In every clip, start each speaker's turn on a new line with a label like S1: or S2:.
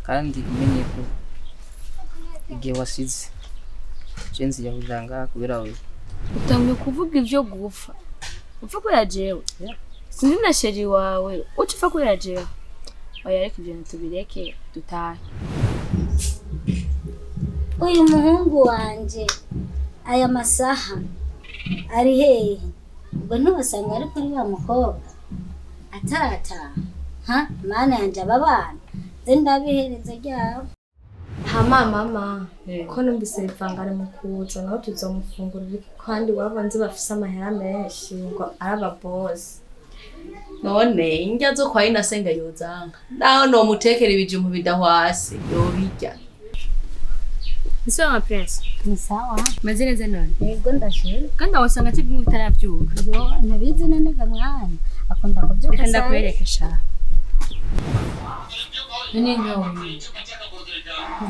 S1: kandi umenye ko igihe wasize cenzi yahuranga kubera wewe
S2: utamye kuvuga ivyo gupfa upfa ko yajewe sinzi na sheri wawe ucipfa ko yajewe oya reka ivyo tubireke dutahe
S3: uyu muhungu wanje aya masaha ari hehe ubwo ntubasanga ari kuri wa mukobwa atarataha mana yanje aba bana ze ndabihereza ryabo
S2: mama ko numvise bivangana mu kuza naho tuzomufungurira kandi wabonze bafise amahera menshi ngo araba boss
S4: none indya zo kwa inasenga yozanga naho no mutekera ibijumbu bidahwase yobirya
S2: Nisiwa ma prince
S3: ni sawa
S2: mazina neza none
S3: yego ndashira
S2: kandi wasanga tibintu bitaravyuka
S3: yo nabizi none ga mwana akunda kuvyuka
S2: reka ndakwereke sha none nyawe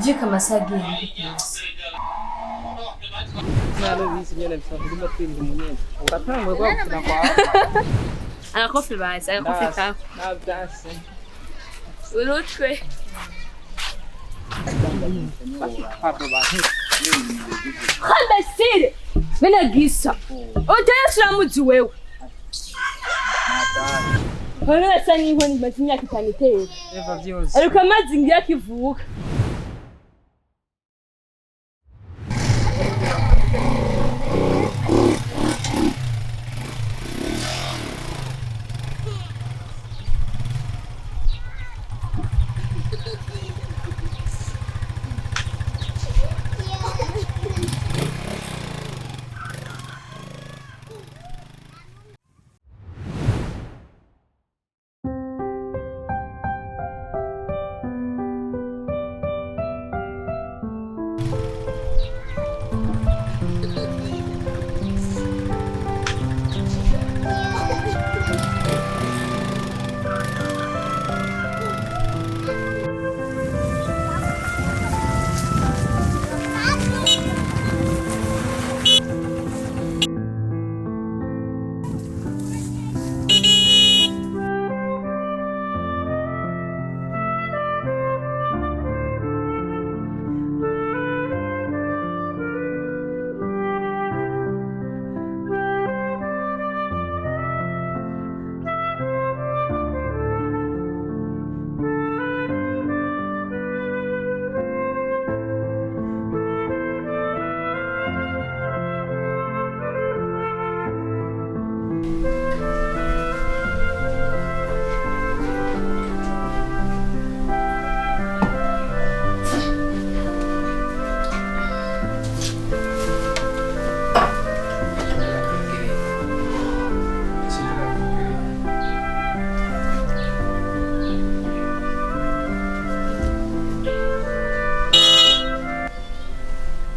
S2: Jika masagiye ndikuzi
S1: nalo bizi nyene bisafuma twinzi munyene ugatangwe kwa kufuna kwa
S2: agakofi bazi agakofi kako
S1: na byase
S2: urutwe
S1: papa bahe
S2: khanda sire mina gisa utayasira muzi wewe Hano asa n'inkoni maze imyaka 5 iteye
S1: eva vyose
S2: ariko amazi ngiye akivuka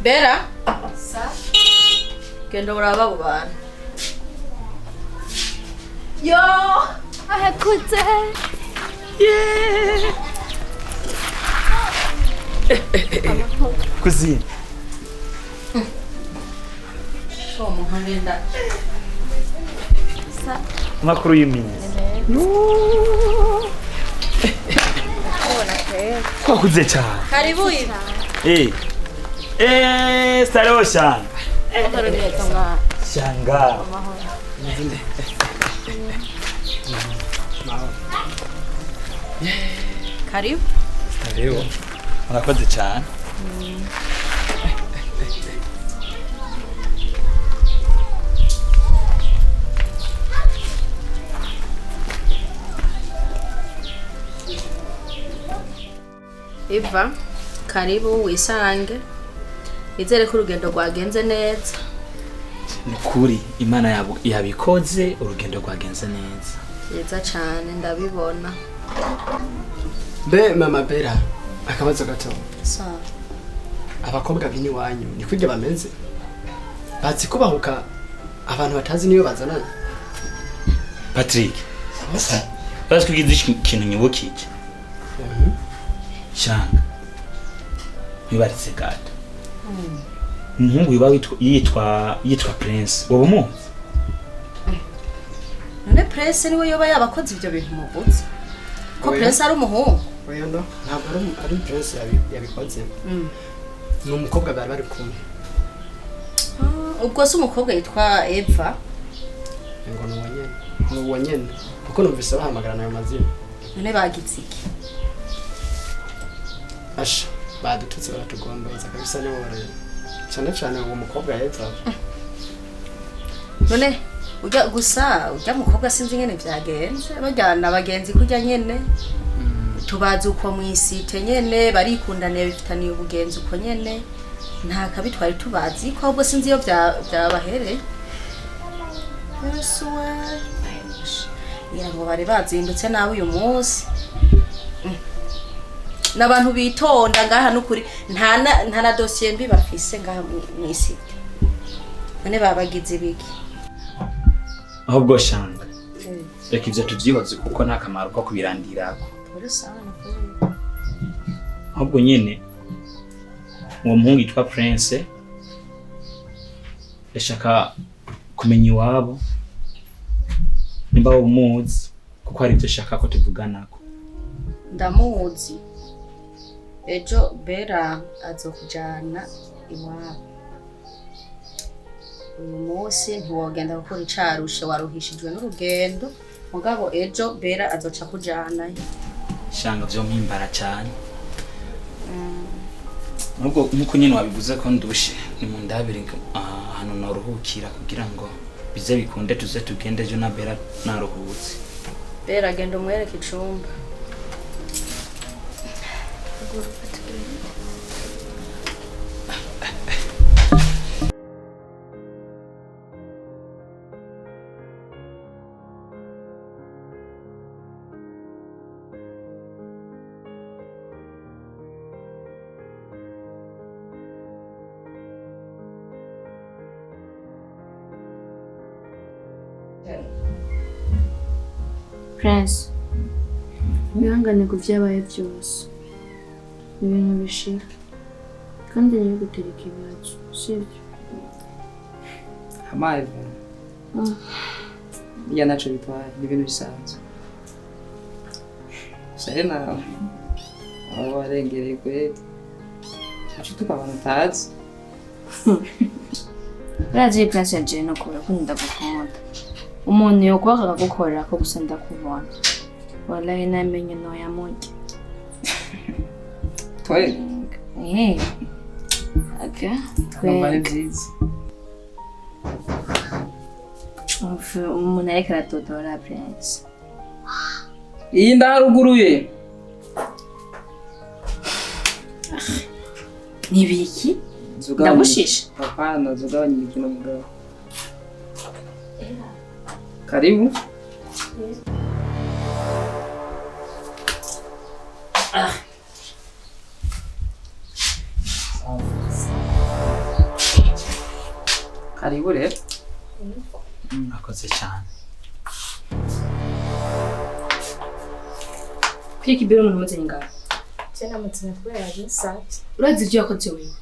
S4: Bera sa kendo uraba abo bana yo
S2: ahakutse
S5: Kuzini.
S4: so muhangenda
S2: sa
S5: Makuru y'iminsi. Kwakuze cyane.
S4: karibu ibi
S5: Staro shanga. Shanga.
S4: karibu
S5: Staro. Murakoze cyane.
S4: Eva karibu wisange izere ko urugendo rwagenze neza
S5: Nukuri Imana yabikoze urugendo rwagenze neza.
S4: yeza cyane ndabibona
S6: Be mama Bera akabazo gato
S4: sa
S6: abakobwa bini wanyu ni kwige bamenze bazi kubahuka abantu batazi niyo bazananye
S5: Patrick. Basi kugize ikintu nyubukije. Shanga. Nibaritse gato. Umuhungu yuba yitwa Prince. Wowe umuzi?
S4: none Prince niwe yoba yabakoze ibyo bintu mubutse ko Prince ari umuhungu
S6: oya no ntabwo ari Prince yabikoze ni umukobwa bari kumwe
S4: ubwo se umukobwa yitwa Eva
S6: ngo ni uwo nyene kuko numvise bahamagarana ayo mazina
S4: none bagize iki
S6: asha badututse baratugombereza kabisa nibo barebe cyane cyane uwo mukobwa Eva
S4: none ujya mukobwa sinzi nyene vyagenze bajyana abagenzi kujya nyene tubazi uko mwisite nyene barikundaniye bifitaniye ubugenzi uko nyene nta kabi twari tubazi ko ahubwo sinzi iyo byabahereye Yesu we ngira ngo bari bazindutse nawe uyu munsi n'abantu bitonda ngaha n'ukuri nta na dosiye mbi bafise ngaha mwisite none babagize ibiki
S5: ahubwo shanga reka ivyo tuvyihoze kuko nta kamaro ko kubirandirako ahubwo nyene uwo muhungu yitwa Prince yashaka kumenya iwabo nimba umuzi kuko hari ivyo shaka ko tuvuganako
S4: ndamuzi ejo Bera azokujana iwabo uyu munsi ntiwogenda gukora icarushe waruhishijwe n'urugendo mugabo ejo Bera azoca kujana
S5: shanga vyo mpimbara cyane nubwo nkuko nyene wabivuze ko ndushe ni mu ndabire ahantu naruhukira kugira ngo bize bikunde tuze tugende ejo na Bera naruhutse
S4: Bera genda umwereke icumba
S2: Prince, wihangane ku byabaye byose. Ibintu bishira. Kandi niyo gutereka ibibazo, sibyo?
S1: Amaye. Ya nacho bitwaye, ni ibintu bisanzwe. Sena. Abarengereye kwe. Acho tukabana tazi.
S2: Urazi Prince yaje no kubera ko ndagukunda. Umuntu yokwaka gukorera ko gusa ndakubona. Wallahi namenye no yamuke.
S1: Twaye.
S2: Okay.
S1: Twambare byiza.
S2: Umuntu ariko aratodora Prince.
S1: Iyi ndaruguruye.
S2: Nibiki? Ndagushisha.
S1: Hapana, zugabanya imikino mugabo. Karibu. Karibu rero.
S5: Akoze cyane.
S2: Kwiki biro umuntu mutse ngaho.
S7: Tena mutse kubera yaje sati.
S2: Urazi ibyo yakoze wewe?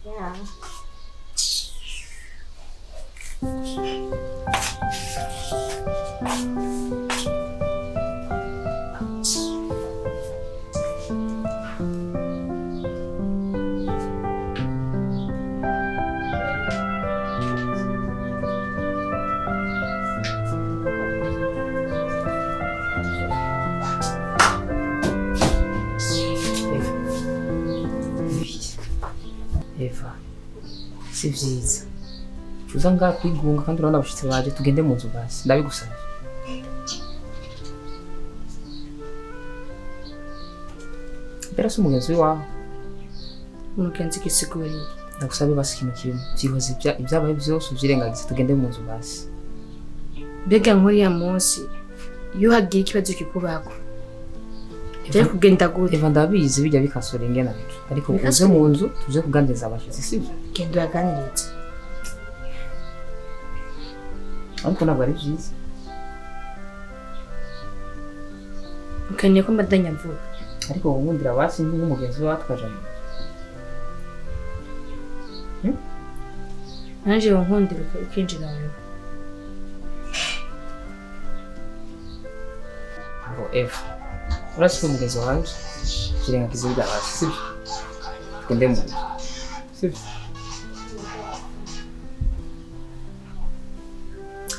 S7: Yeah.
S1: Eva. Si vyiza. Uza ngaha kwigunga kandi urabona abashitsi baje tugende mu nzu basi. Ndabigusaba. Bera si umugenzi wawe.
S2: Umugenzi kisiguri.
S1: Ndagusabe basi ikintu kimwe. Vyihoze ibyabaye byose uvyirengagize tugende mu nzu basi.
S2: Mbega nkuriya munsi iyo hagiye ikibazo kikubako. Tuje kugenda gute?
S1: Eva ndabizi bijya bikasora ingena biki. Ariko uze mu nzu tuje kuganiriza abashitsi sibyo?
S2: Genda uraganiriza.
S1: Ariko ntabwo ari byiza.
S2: Ukanye ko mbadanya mvuga.
S1: Ariko wumvira basi nk'umugenzi wawe twajana.
S2: Nanje wankundira ukinjira wewe.
S1: Avo Eva. urashika umugenzi wanje kirenga kiziga hasi sibyo tugende mu nzu sibyo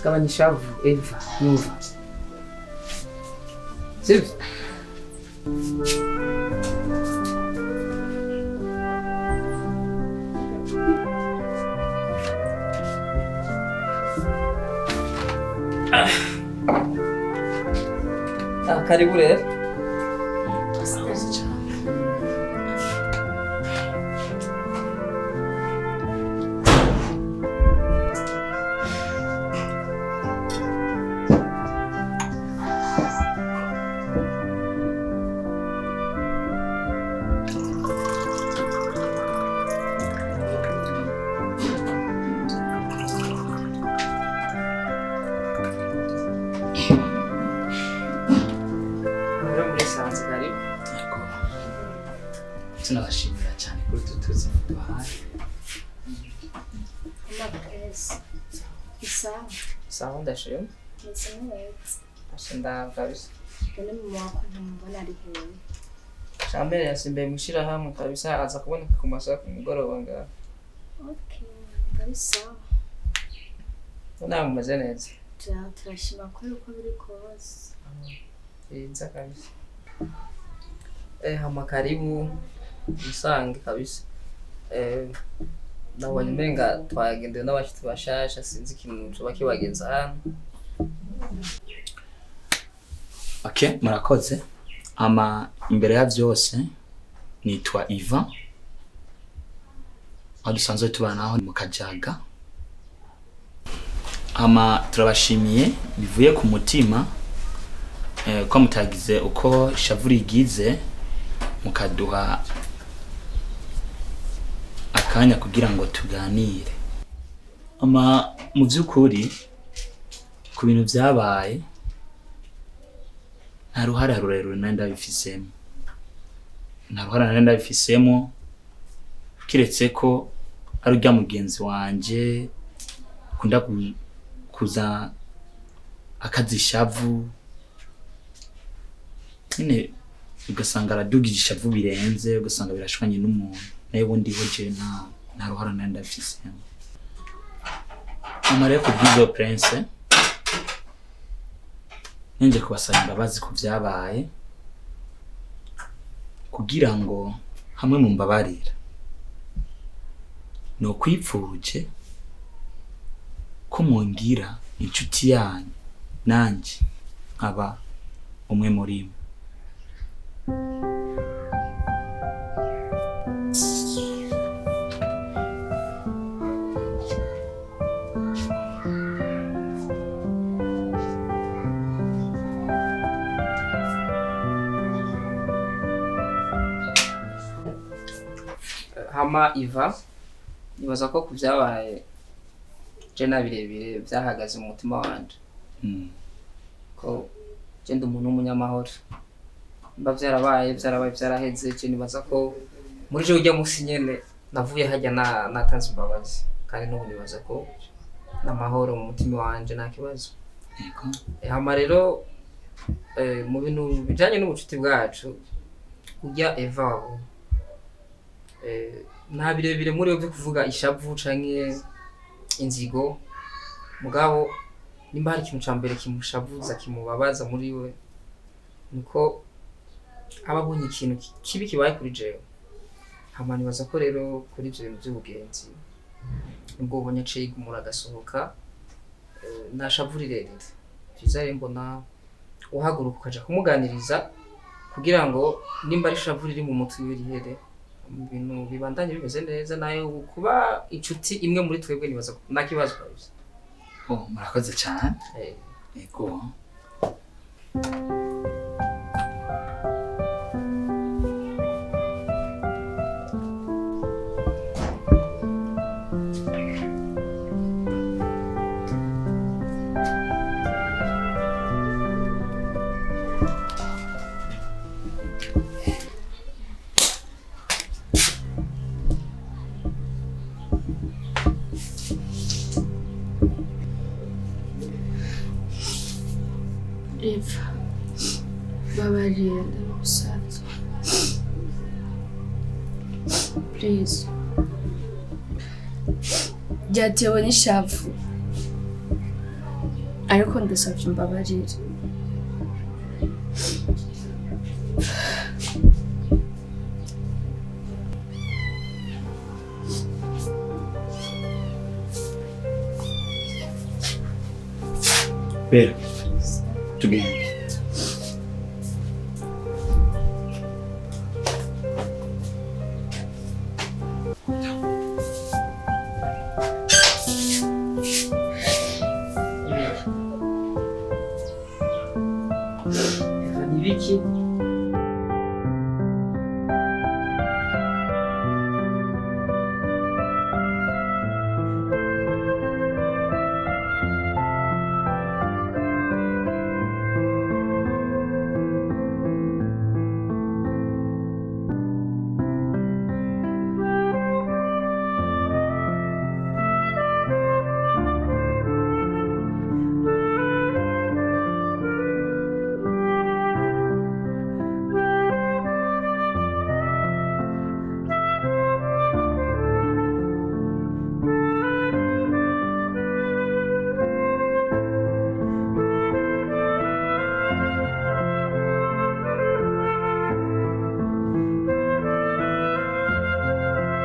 S1: gabanya ishavu Eva nyumva sibyo karibu rero
S5: tunabashimira cyane kuri tutuzi duhaye.
S7: Isawa.
S1: sawa ndashima
S7: Ndetse neza.
S1: ashinda kabisa
S7: Kone mu wako mbona ari hewe.
S1: Shambere yasimbe mushira hamwe kabisa aza kuboneka ku masaha ku mugoroba ngaho.
S7: Okay, bari sawa.
S1: Ntabwo umeze neza.
S7: Turashima ko uko biri kose.
S1: Nza kabisa. Hama karibu musange kabisa. Nabonye umenga twagendewe n'abashitsi bashasha sinzi ikintu cyo bakibagenza hano.
S5: Okay, murakoze. Imbere ya byose nitwa Ivan. Adusanzwe tubanaho mu Kajaga. Turabashimiye bivuye ku mutima ko mutagize uko shavuri igize mukaduha akanya kugira ngo tuganire. Mu by'ukuri ku bintu byabaye nta ruhara rurerure ndabifisemo. Nta ruhara ndabifisemo kiretse ko ari ujya mugenzi wanje kunda kuza akazishavu nyine ugasanga aradugije ishavu birenze ugasanga birashwanye n'umuntu nayo bundi hoje nta ruhara ndabifisemo. Rero ku bw'izo prince nje kubasaba imbabazi ku byabaye kugira ngo hamwe mu mbabarira no kwipfuje ko mungira inshuti yanyu nanje nkaba umwe muri mwe.
S1: Hama Iva nibaza ko kubyabaye je nabirebire byahagaze mu mutima wanje. Ko je ndi umuntu w'umunyamahoro. Mba byarabaye byaraheze je nibaza ko muri je ujya musi nyene navuye hajya natanze imbabazi kandi n'ubu nibaza ko n'amahoro mu mutima wanje nta kibazo.
S5: Yego.
S1: Hama rero mu bintu bijanye n'ubucuti bwacu ujya Eva wabo nta birebire muri byo kuvuga ishavu canke inzigo mugabo nimba hari ikintu cambere kimushavuza kimubabaza muri we niko ababonye ikintu kibi kibaye kuri jewe. Hama nibaza ko rero kuri ivyo bintu by'ubugenzi nubwo ubonye aciye igumura agasohoka nashavurirerere vyiza rero mbona uhaguruka ukaja kumuganiriza kugira ngo nimba ari shavuri iri mu mutwe we rihere ibintu bibandanye bimeze neza nayo kuba inshuti imwe muri twebwe nibaza nta kibazo kabisa.
S5: Murakoze cyane. Yego.
S2: Eva, babarira please byatewe n'ishavu ariko ndasabye umbabarire.
S5: Bera, tugende.